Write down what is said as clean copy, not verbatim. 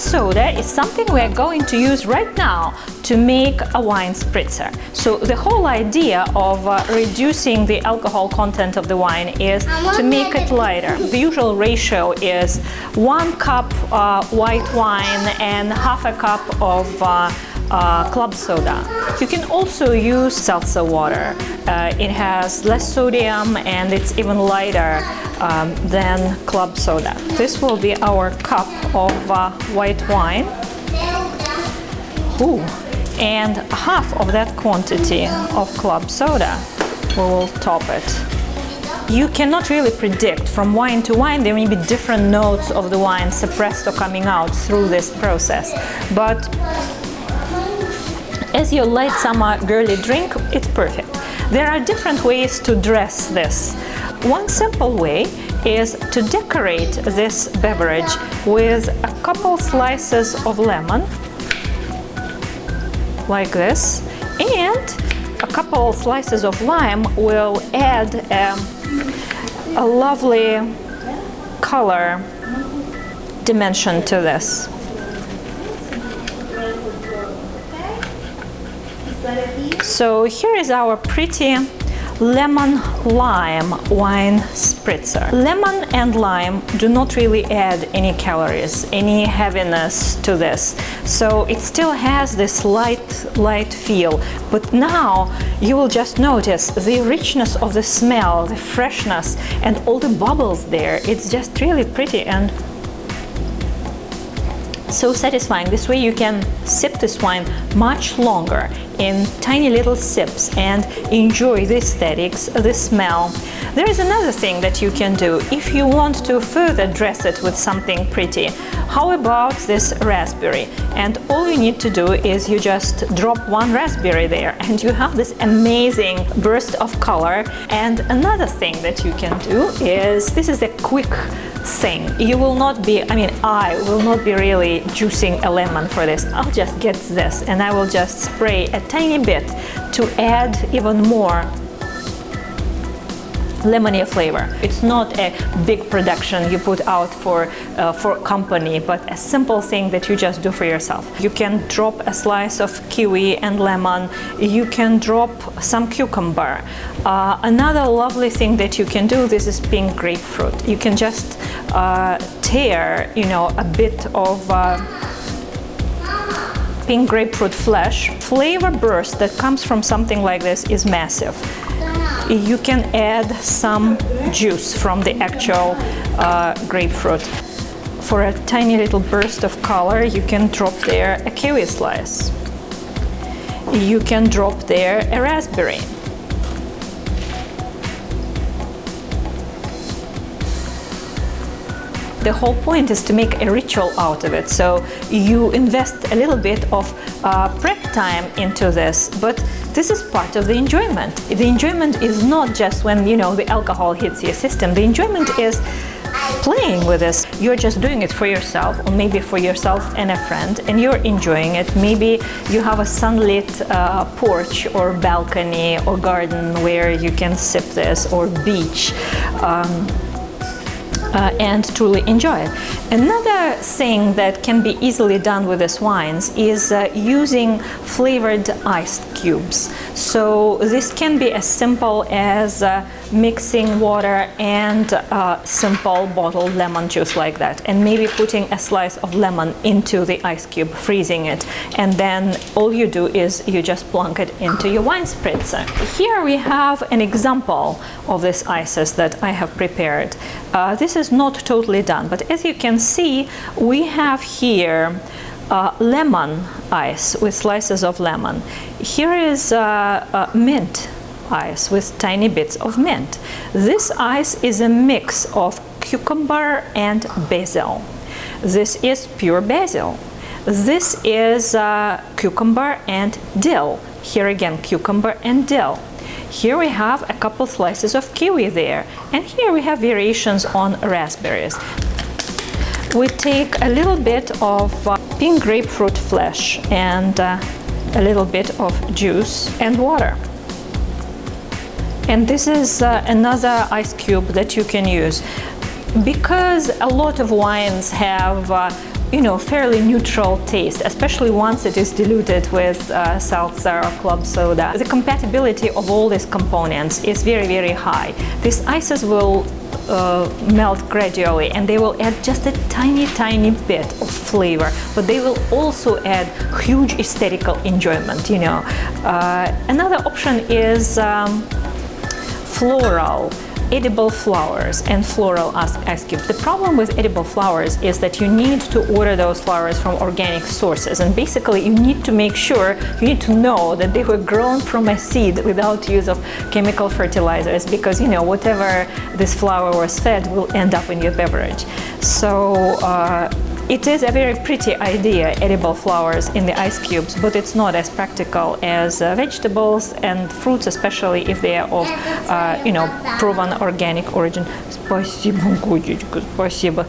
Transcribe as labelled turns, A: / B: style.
A: soda is something we are going to use right now to make a wine spritzer. So the whole idea of reducing the alcohol content of the wine is to make it lighter. The usual ratio is 1 cup white wine and half a cup of club soda. You can also use seltzer water. It has less sodium and it's even lighter than club soda. This will be our cup of white wine. Ooh. And half of that quantity of club soda, we will top it. You cannot really predict from wine to wine. There may be different notes of the wine suppressed or coming out through this process. But as your light summer girly drink, it's perfect. There are different ways to dress this. One simple way is to decorate this beverage with a couple slices of lemon, like this, and a couple slices of lime will add a lovely color dimension to this. So here is our pretty lemon lime wine spritzer. Lemon and lime do not really add any calories, any heaviness to this. So it still has this light feel. But now you will just notice the richness of the smell, the freshness, and all the bubbles there. It's just really pretty and so satisfying. This way you can sip this wine much longer in tiny little sips and enjoy the aesthetics, the smell. There is another thing that you can do if you want to further dress it with something pretty. How about this raspberry? And all you need to do is you just drop 1 raspberry there and you have this amazing burst of color. And another thing that you can do is, this is a quick thing. You will not be, I will not be really juicing a lemon for this. I'll just get this and I will just spray a tiny bit to add even more lemony flavor. It's not a big production you put out for company, but a simple thing that you just do for yourself. You can drop a slice of kiwi and lemon. You can drop some cucumber. Another lovely thing that you can do, this is pink grapefruit. You can just tear, a bit of pink grapefruit flesh. Flavor burst that comes from something like this is massive. You can add some juice from the actual grapefruit. For a tiny little burst of color, you can drop there a kiwi slice. You can drop there a raspberry. The whole point is to make a ritual out of it. So you invest a little bit of prep time into this, but this is part of the enjoyment. The enjoyment is not just when, the alcohol hits your system. The enjoyment is playing with this. You're just doing it for yourself, or maybe for yourself and a friend, and you're enjoying it. Maybe you have a sunlit porch or balcony or garden where you can sip this, or beach. And truly enjoy it. Another thing that can be easily done with these wines is using flavored ice cubes. So this can be as simple as mixing water and simple bottled lemon juice like that, and maybe putting a slice of lemon into the ice cube, freezing it, and then all you do is you just plunk it into your wine spritzer. Here we have an example of these ices that I have prepared. This is not totally done, but as you can see, we have here lemon ice with slices of lemon. Here is mint ice with tiny bits of mint. This ice is a mix of cucumber and basil. This is pure basil. This is cucumber and dill. Here again, cucumber and dill. Here we have a couple slices of kiwi there, and here we have variations on raspberries. We take a little bit of pink grapefruit flesh and a little bit of juice and water. And this is another ice cube that you can use. Because a lot of wines have fairly neutral taste, especially once it is diluted with seltzer or club soda. The compatibility of all these components is very, very high. These ices will melt gradually, and they will add just a tiny bit of flavor, but they will also add huge aesthetical enjoyment. Another option is floral, edible flowers and floral ice cubes. The problem with edible flowers is that you need to order those flowers from organic sources, and basically you need to know that they were grown from a seed without use of chemical fertilizers, because whatever this flower was fed will end up in your beverage. So it is a very pretty idea, edible flowers in the ice cubes, but it's not as practical as vegetables and fruits, especially if they are of proven organic origin. Спасибо, Гудечка, спасибо.